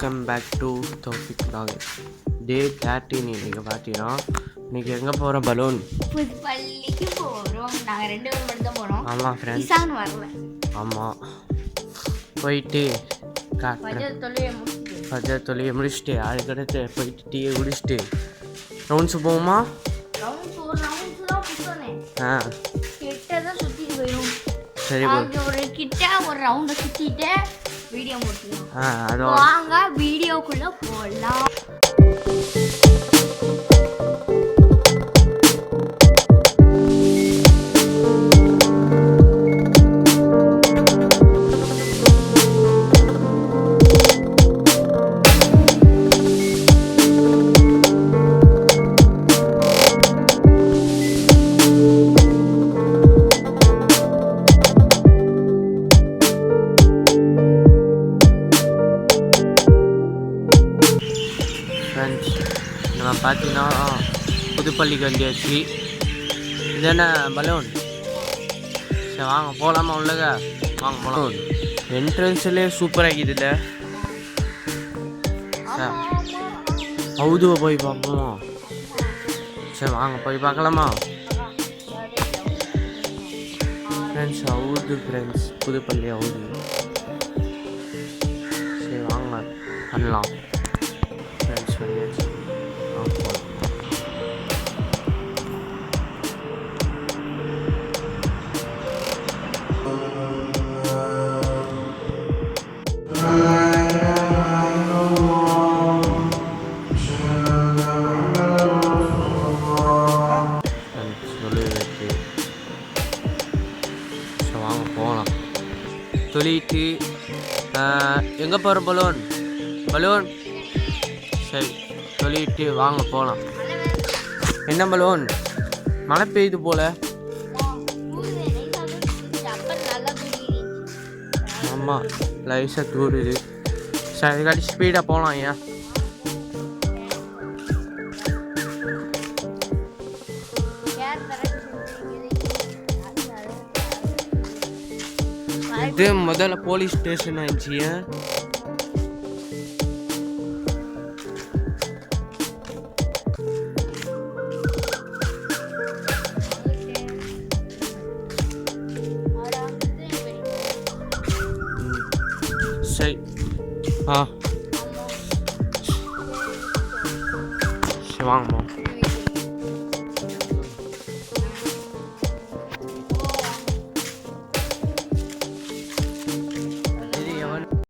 Welcome back to Taufiq vlog. Day 13 இன்னைக்கு பார்த்தீங்கன்னா இன்னைக்கு எங்கே போகிறோம் பலூன் புதுப்பள்ளிக்கு போகிறோம். நாங்கள் 2 பேரும் மட்டும் தான் போகிறோம். ஆமாம் ஃப்ரெண்ட்ஸ், இசான் வரல. ஆமாம் போயிட்டு ஃபஜர் தொழியை முடிச்சுட்டு அதுக்கடுத்து போயிட்டு டீயை குடிச்சிட்டு ரவுண்ட்ஸு போவோமா? ஆ சரி ஒரு கிட்ட ஒரு ரவுண்டை சுற்றிட்டு வீடியோ முடிச்சிடலாம். அதோ வாங்க வீடியோக்குள்ளே போகலாம். ஃப்ரெண்ட்ஸ், நம்ம பார்த்தீங்கன்னா புதுப்பள்ளிக்கு வந்தியாச்சு. இது என்ன பலூன்? சரி வாங்க போகலாமா உள்ளக? வாங்க போகலாம். என்ட்ரன்ஸ்லேயே சூப்பராக இருக்குதுல்ல. சார் ஹவுதுவை போய் பார்ப்போமா? சரி வாங்க போய் பார்க்கலாமா ஃப்ரெண்ட்ஸ்? ஹவுது ஃப்ரெண்ட்ஸ், புதுப்பள்ளி ஹவுது. சரி வாங்க பண்ணலாம் ஃப்ரெண்ட்ஸ். வந்தியாச்சு, வாங்க போகலாம். சொல்லிட்டு வாங்க போகலாம். சொல்லிட்டு எங்கே போகிறோம் பலூன்? பலூன் சரி சொல்லிட்டு வாங்க போகலாம். என்ன பலூன்? மழை பெய்யுது போல. ஆமாம் லைஸாக தூருது. சரி அதுக்காட்டி ஸ்பீடாக போகலாம். ஏன் இது முதல்ல போலீஸ் ஸ்டேஷன் ஆயிடுச்சு. சரி சரி வாங்க